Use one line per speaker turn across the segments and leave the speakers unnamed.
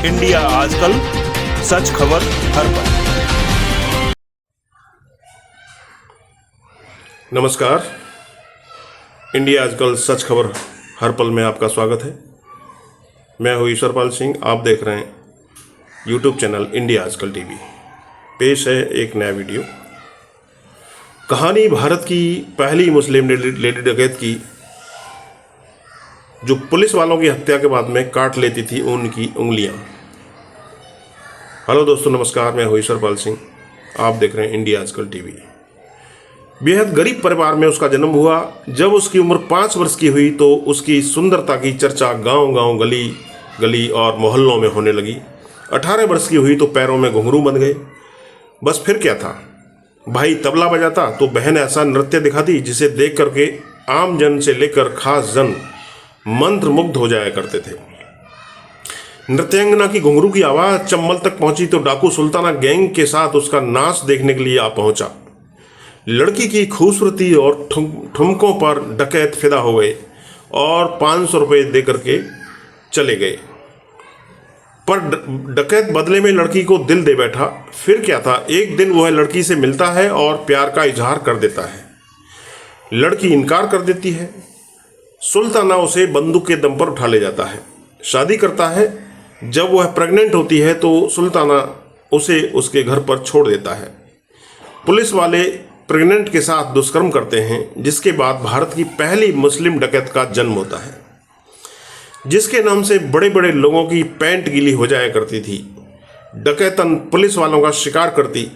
India आजकल, सच खबर हर पल।
नमस्कार, इंडिया आजकल सच खबर हर पल में आपका स्वागत है। मैं हूँ ईश्वरपाल सिंह। आप देख रहे हैं यूट्यूब चैनल इंडिया आजकल टीवी। पेश है एक नया वीडियो। कहानी भारत की पहली मुस्लिम लेडी डकैत की, जो पुलिस वालों की हत्या के बाद में काट लेती थी उनकी उंगलियां। हेलो दोस्तों, नमस्कार। मैं हूँ ईश्वरपाल सिंह। आप देख रहे हैं इंडिया आजकल टीवी। बेहद गरीब परिवार में उसका जन्म हुआ। जब उसकी उम्र 5 वर्ष की हुई तो उसकी सुंदरता की चर्चा गांव-गांव, गली गली और मोहल्लों में होने लगी। 18 वर्ष की हुई तो पैरों में घुंघरू बंध गए। बस फिर क्या था, भाई तबला बजाता तो बहन ऐसा नृत्य दिखाती जिसे देख करके आम जन से लेकर खास जन मंत्र मुग्ध हो जाया करते थे। नृत्यांगना की घुंघरू की आवाज़ चंबल तक पहुंची तो डाकू सुल्ताना गैंग के साथ उसका नाच देखने के लिए आ पहुंचा। लड़की की खूबसूरती और ठुमकों पर डकैत फिदा हो गए और 500 रुपये दे करके चले गए। पर डकैत बदले में लड़की को दिल दे बैठा। फिर क्या था, एक दिन वह लड़की से मिलता है और प्यार का इजहार कर देता है। लड़की इनकार कर देती है। सुल्ताना उसे बंदूक के दम पर उठा ले जाता है, शादी करता है। जब वह प्रेग्नेंट होती है तो सुल्ताना उसे उसके घर पर छोड़ देता है। पुलिस वाले प्रेग्नेंट के साथ दुष्कर्म करते हैं, जिसके बाद भारत की पहली मुस्लिम डकैत का जन्म होता है, जिसके नाम से बड़े बड़े लोगों की पैंट गीली हो जाया करती थी। डकैतन पुलिस वालों का शिकार करती,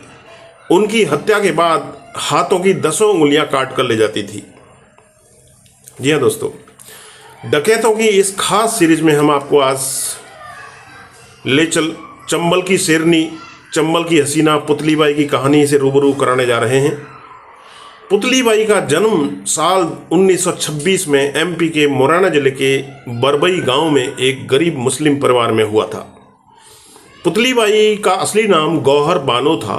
उनकी हत्या के बाद हाथों की 10 उंगलियां काट कर ले जाती थी। जी हाँ दोस्तों, डकैतों की इस खास सीरीज में हम आपको आज चंबल की शेरनी, चंबल की हसीना पुतली बाई की कहानी से रूबरू कराने जा रहे हैं। पुतली बाई का जन्म साल 1926 में एमपी के मुरैना जिले के बरबई गांव में एक गरीब मुस्लिम परिवार में हुआ था। पुतली बाई का असली नाम गौहर बानो था।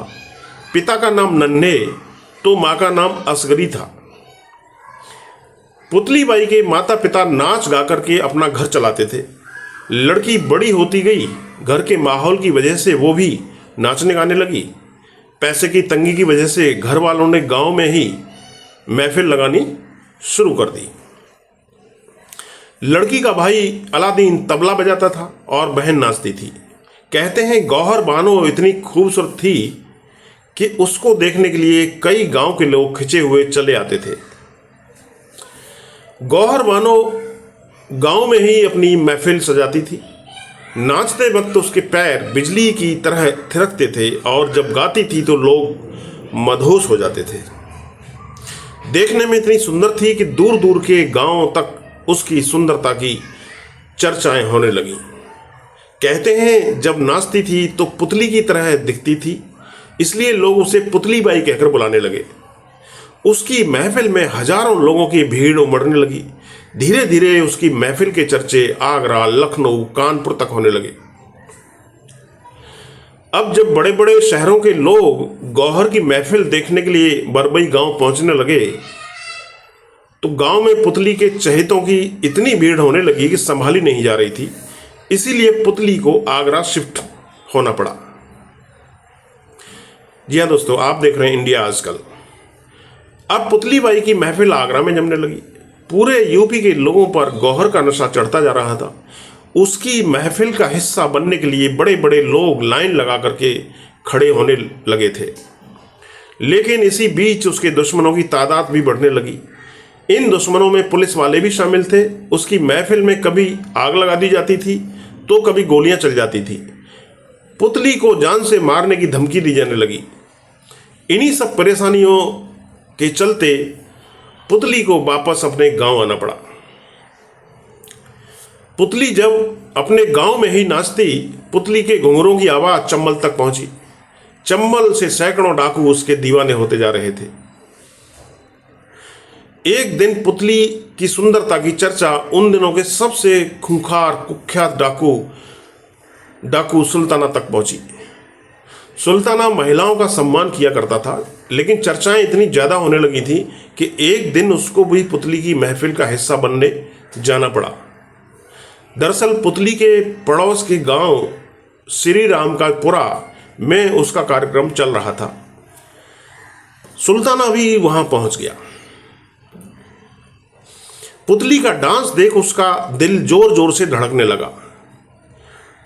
पिता का नाम नन्हे तो माँ का नाम असगरी था। पुतली बाई के माता पिता नाच गा करके अपना घर चलाते थे। लड़की बड़ी होती गई, घर के माहौल की वजह से वो भी नाचने गाने लगी। पैसे की तंगी की वजह से घर वालों ने गांव में ही महफिल लगानी शुरू कर दी। लड़की का भाई अलादीन तबला बजाता था और बहन नाचती थी। कहते हैं गौहर बानो इतनी खूबसूरत थी कि उसको देखने के लिए कई गांव के लोग खिंचे हुए चले आते थे। गौहर बानो गांव में ही अपनी महफिल सजाती थी। नाचते वक्त उसके पैर बिजली की तरह थिरकते थे और जब गाती थी तो लोग मदहोश हो जाते थे। देखने में इतनी सुंदर थी कि दूर दूर के गांव तक उसकी सुंदरता की चर्चाएं होने लगीं। कहते हैं जब नाचती थी तो पुतली की तरह दिखती थी, इसलिए लोग उसे पुतली बाई कहकर बुलाने लगे। उसकी महफिल में हजारों लोगों की भीड़ उमड़ने लगी। धीरे धीरे उसकी महफिल के चर्चे आगरा, लखनऊ, कानपुर तक होने लगे। अब जब बड़े बड़े शहरों के लोग गौहर की महफिल देखने के लिए बरबई गांव पहुंचने लगे तो गांव में पुतली के चहेतों की इतनी भीड़ होने लगी कि संभाली नहीं जा रही थी। इसीलिए पुतली को आगरा शिफ्ट होना पड़ा। जी हाँ दोस्तों, आप देख रहे हैं इंडिया आजकल। अब पुतली बाई की महफिल आगरा में जमने लगी। पूरे यूपी के लोगों पर गौहर का नशा चढ़ता जा रहा था। उसकी महफिल का हिस्सा बनने के लिए बड़े बड़े लोग लाइन लगा करके खड़े होने लगे थे। लेकिन इसी बीच उसके दुश्मनों की तादाद भी बढ़ने लगी। इन दुश्मनों में पुलिस वाले भी शामिल थे। उसकी महफिल में कभी आग लगा दी जाती थी तो कभी गोलियां चल जाती थी। पुतली को जान से मारने की धमकी दी जाने लगी। इन्हीं सब परेशानियों के चलते पुतली को वापस अपने गांव आना पड़ा। पुतली जब अपने गांव में ही नाचती, पुतली के घुंघरों की आवाज चंबल तक पहुंची। चंबल से सैकड़ों डाकू उसके दीवाने होते जा रहे थे। एक दिन पुतली की सुंदरता की चर्चा उन दिनों के सबसे खूंखार कुख्यात डाकू सुल्ताना तक पहुंची। सुल्ताना महिलाओं का सम्मान किया करता था, लेकिन चर्चाएं इतनी ज़्यादा होने लगी थी कि एक दिन उसको भी पुतली की महफिल का हिस्सा बनने जाना पड़ा। दरअसल पुतली के पड़ोस के गांव श्री राम का पुरा में उसका कार्यक्रम चल रहा था। सुल्ताना भी वहां पहुंच गया। पुतली का डांस देख उसका दिल जोर जोर से धड़कने लगा।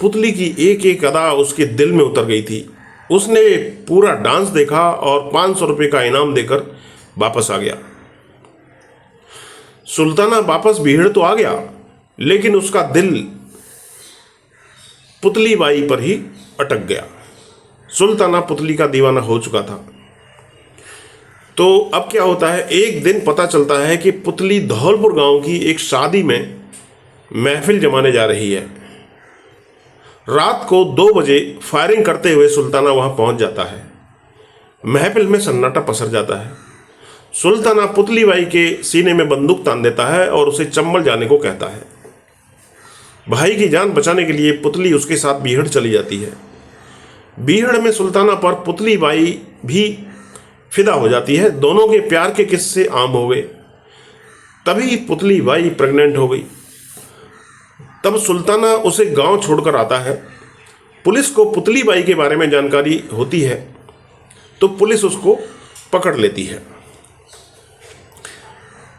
पुतली की एक एक अदा उसके दिल में उतर गई थी। उसने पूरा डांस देखा और 500 रुपये का इनाम देकर वापस आ गया। सुल्ताना वापस बीहड़ तो आ गया, लेकिन उसका दिल पुतली बाई पर ही अटक गया। सुल्ताना पुतली का दीवाना हो चुका था। तो अब क्या होता है, एक दिन पता चलता है कि पुतली धौलपुर गांव की एक शादी में महफिल जमाने जा रही है। रात को 2 बजे फायरिंग करते हुए सुल्ताना वहां पहुंच जाता है। महफिल में सन्नाटा पसर जाता है। सुल्ताना पुतली बाई के सीने में बंदूक तान देता है और उसे चंबल जाने को कहता है। भाई की जान बचाने के लिए पुतली उसके साथ बीहड़ चली जाती है। बीहड़ में सुल्ताना पर पुतली बाई भी फिदा हो जाती है। दोनों के प्यार के किस्से आम हो गए। तभी पुतली बाई प्रेग्नेंट हो गई। तब सुल्ताना उसे गांव छोड़कर आता है। पुलिस को पुतली बाई के बारे में जानकारी होती है, तो पुलिस उसको पकड़ लेती है।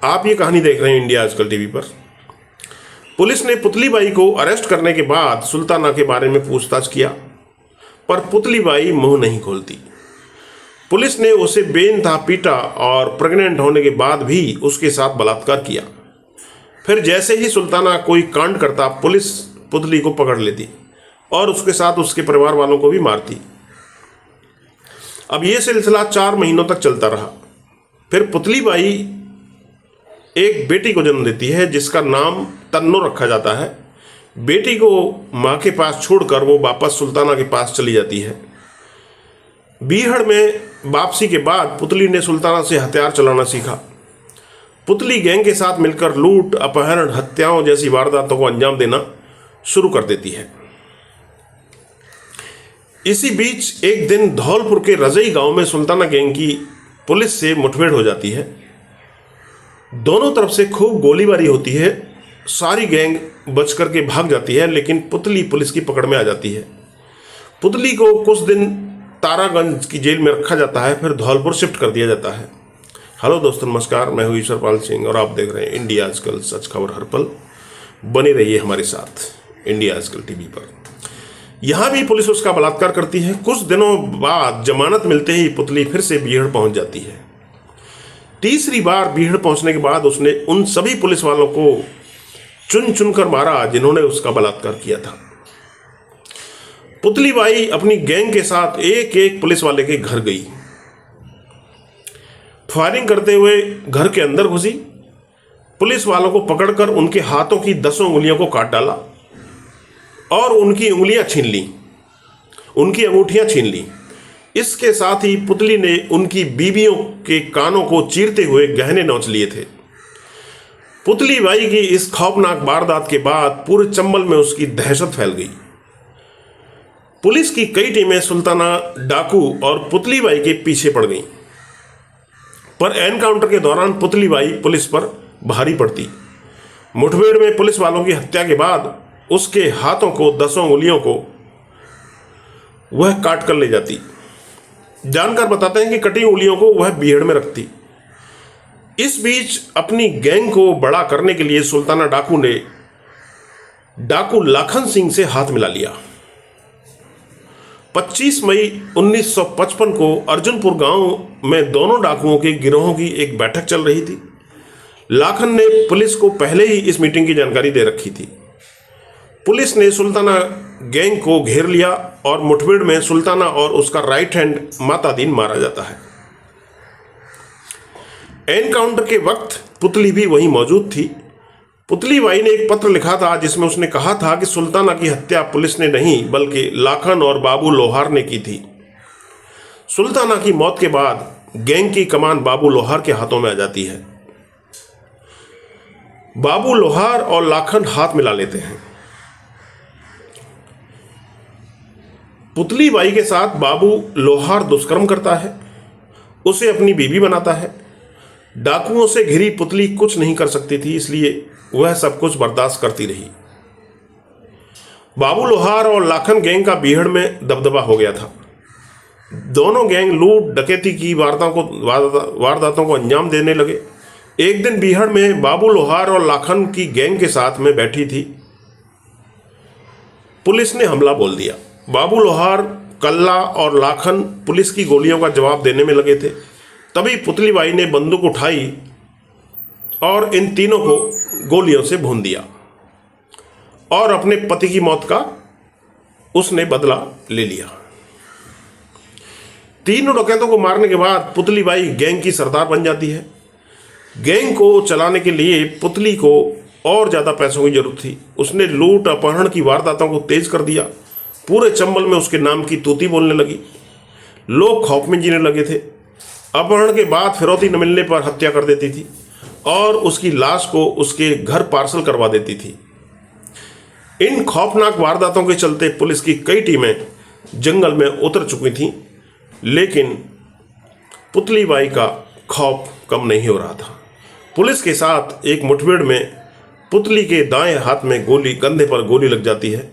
आप ये कहानी देख रहे हैं इंडिया आजकल टीवी पर। पुलिस ने पुतली बाई को अरेस्ट करने के बाद सुल्ताना के बारे में पूछताछ किया, पर पुतली बाई मुंह नहीं खोलती। पुलिस ने उसे बेनता पीटा और प्रेग्नेंट होने के बाद भी उसके साथ बलात्कार किया। फिर जैसे ही सुल्ताना कोई कांड करता, पुलिस पुतली को पकड़ लेती और उसके साथ उसके परिवार वालों को भी मारती। अब यह सिलसिला 4 महीनों तक चलता रहा। फिर पुतली बाई एक बेटी को जन्म देती है, जिसका नाम तन्नो रखा जाता है। बेटी को माँ के पास छोड़कर वो वापस सुल्ताना के पास चली जाती है। बीहड़ में वापसी के बाद पुतली ने सुल्ताना से हथियार चलाना सीखा। पुतली गैंग के साथ मिलकर लूट, अपहरण, हत्याओं जैसी वारदातों को अंजाम देना शुरू कर देती है। इसी बीच एक दिन धौलपुर के रजई गांव में सुल्ताना गैंग की पुलिस से मुठभेड़ हो जाती है। दोनों तरफ से खूब गोलीबारी होती है। सारी गैंग बच करके भाग जाती है, लेकिन पुतली पुलिस की पकड़ में आ जाती है। पुतली को कुछ दिन तारागंज की जेल में रखा जाता है, फिर धौलपुर शिफ्ट कर दिया जाता है। हेलो दोस्तों, नमस्कार। मैं हूं ईश्वरपाल सिंह और आप देख रहे हैं इंडिया आजकल, सच खबर हर पल। बने रहिए हमारे साथ इंडिया आजकल टीवी पर। यहां भी पुलिस उसका बलात्कार करती है। कुछ दिनों बाद जमानत मिलते ही पुतली फिर से बीहड़ पहुंच जाती है। तीसरी बार बीहड़ पहुंचने के बाद उसने उन सभी पुलिस वालों को चुन चुनकर मारा जिन्होंने उसका बलात्कार किया था। पुतली बाई अपनी गैंग के साथ एक एक पुलिस वाले के घर गई। फायरिंग करते हुए घर के अंदर घुसी। पुलिस वालों को पकड़कर उनके हाथों की 10 उंगलियों को काट डाला और उनकी उंगलियां छीन ली, उनकी अंगूठियां छीन ली। इसके साथ ही पुतली ने उनकी बीवियों के कानों को चीरते हुए गहने नोच लिए थे। पुतली बाई की इस खौफनाक वारदात के बाद पूरे चंबल में उसकी दहशत फैल गई। पुलिस की कई टीमें सुल्ताना, डाकू और पुतली बाई के पीछे पड़ गईं, पर एनकाउंटर के दौरान पुतली बाई पुलिस पर भारी पड़ती। मुठभेड़ में पुलिस वालों की हत्या के बाद उसके हाथों को 10 उंगलियों को वह काट कर ले जाती। जानकार बताते हैं कि कटी उंगलियों को वह बीहड़ में रखती। इस बीच अपनी गैंग को बड़ा करने के लिए सुल्ताना डाकू ने डाकू लाखन सिंह से हाथ मिला लिया। 25 मई 1955 को अर्जुनपुर गांव में दोनों डाकुओं के गिरोहों की एक बैठक चल रही थी। लाखन ने पुलिस को पहले ही इस मीटिंग की जानकारी दे रखी थी। पुलिस ने सुल्ताना गैंग को घेर लिया और मुठभेड़ में सुल्ताना और उसका राइट हैंड मातादीन मारा जाता है। एनकाउंटर के वक्त पुतली भी वहीं मौजूद थी। पुतली बाई ने एक पत्र लिखा था जिसमें उसने कहा था कि सुल्ताना की हत्या पुलिस ने नहीं बल्कि लाखन और बाबू लोहार ने की थी। सुल्ताना की मौत के बाद गैंग की कमान बाबू लोहार के हाथों में आ जाती है। बाबू लोहार और लाखन हाथ मिला लेते हैं। पुतली बाई के साथ बाबू लोहार दुष्कर्म करता है, उसे अपनी बीवी बनाता है। डाकुओं से घिरी पुतली कुछ नहीं कर सकती थी, इसलिए वह सब कुछ बर्दाश्त करती रही। बाबू लोहार और लाखन गैंग का बीहड़ में दबदबा हो गया था। दोनों गैंग लूट डकैती की वारदातों को अंजाम देने लगे। एक दिन बीहड़ में बाबू लोहार और लाखन की गैंग के साथ में बैठी थी। पुलिस ने हमला बोल दिया। बाबू लोहार, कल्ला और लाखन पुलिस की गोलियों का जवाब देने में लगे थे। तभी पुतली बाई ने बंदूक उठाई और इन तीनों को गोलियों से भून दिया और अपने पति की मौत का उसने बदला ले लिया। तीनों डकैतों को मारने के बाद पुतली बाई गैंग की सरदार बन जाती है। गैंग को चलाने के लिए पुतली को और ज़्यादा पैसों की जरूरत थी। उसने लूट अपहरण की वारदातों को तेज कर दिया। पूरे चंबल में उसके नाम की तूती बोलने लगी। लोग खौफ में जीने लगे थे। अपहरण के बाद फिरौती न मिलने पर हत्या कर देती थी और उसकी लाश को उसके घर पार्सल करवा देती थी। इन खौफनाक वारदातों के चलते पुलिस की कई टीमें जंगल में उतर चुकी थीं, लेकिन पुतली बाई का खौफ कम नहीं हो रहा था। पुलिस के साथ एक मुठभेड़ में पुतली के दाएं हाथ में कंधे पर गोली लग जाती है।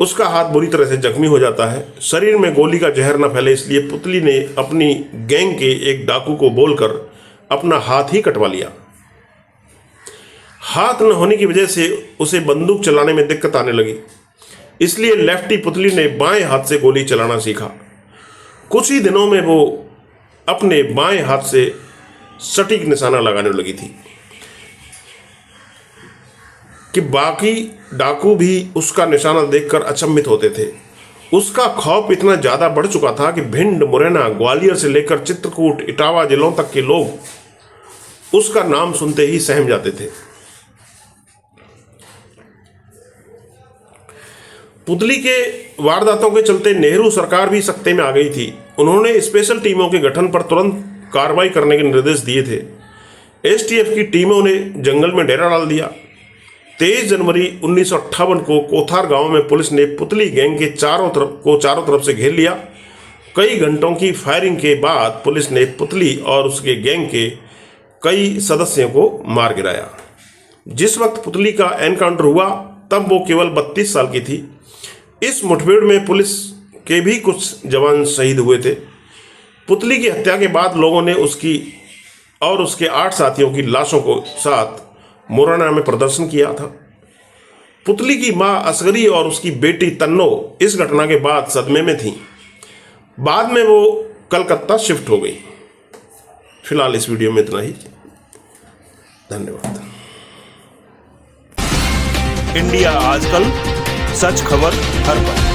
उसका हाथ बुरी तरह से जख्मी हो जाता है। शरीर में गोली का जहर न फैले इसलिए पुतली ने अपनी गैंग के एक डाकू को बोलकर अपना हाथ ही कटवा लिया। हाथ न होने की वजह से उसे बंदूक चलाने में दिक्कत आने लगी, इसलिए लेफ्टी पुतली ने बाएं हाथ से गोली चलाना सीखा। कुछ ही दिनों में वो अपने बाएं हाथ से सटीक निशाना लगाने लगी थी कि बाकी डाकू भी उसका निशाना देखकर अचंभित होते थे। उसका खौफ इतना ज़्यादा बढ़ चुका था कि भिंड, मुरैना, ग्वालियर से लेकर चित्रकूट, इटावा जिलों तक के लोग उसका नाम सुनते ही सहम जाते थे। पुतली के वारदातों के चलते नेहरू सरकार भी सख्ते में आ गई थी। उन्होंने स्पेशल टीमों के गठन पर तुरंत कार्रवाई करने के निर्देश दिए थे। एसटीएफ की टीमों ने जंगल में डेरा डाल दिया। 23 जनवरी 1958 को कोथार गांव में पुलिस ने पुतली गैंग के चारों तरफ से घेर लिया। कई घंटों की फायरिंग के बाद पुलिस ने पुतली और उसके गैंग के कई सदस्यों को मार गिराया। जिस वक्त पुतली का एनकाउंटर हुआ तब वो केवल 32 साल की थी। इस मुठभेड़ में पुलिस के भी कुछ जवान शहीद हुए थे। पुतली की हत्या के बाद लोगों ने उसकी और उसके 8 साथियों की लाशों को साथ मुरैना में प्रदर्शन किया था। पुतली की मां असगरी और उसकी बेटी तन्नो इस घटना के बाद सदमे में थीं। बाद में वो कलकत्ता शिफ्ट हो गई। फिलहाल इस वीडियो में इतना ही। धन्यवाद।
इंडिया आजकल, सच खबर हर पल।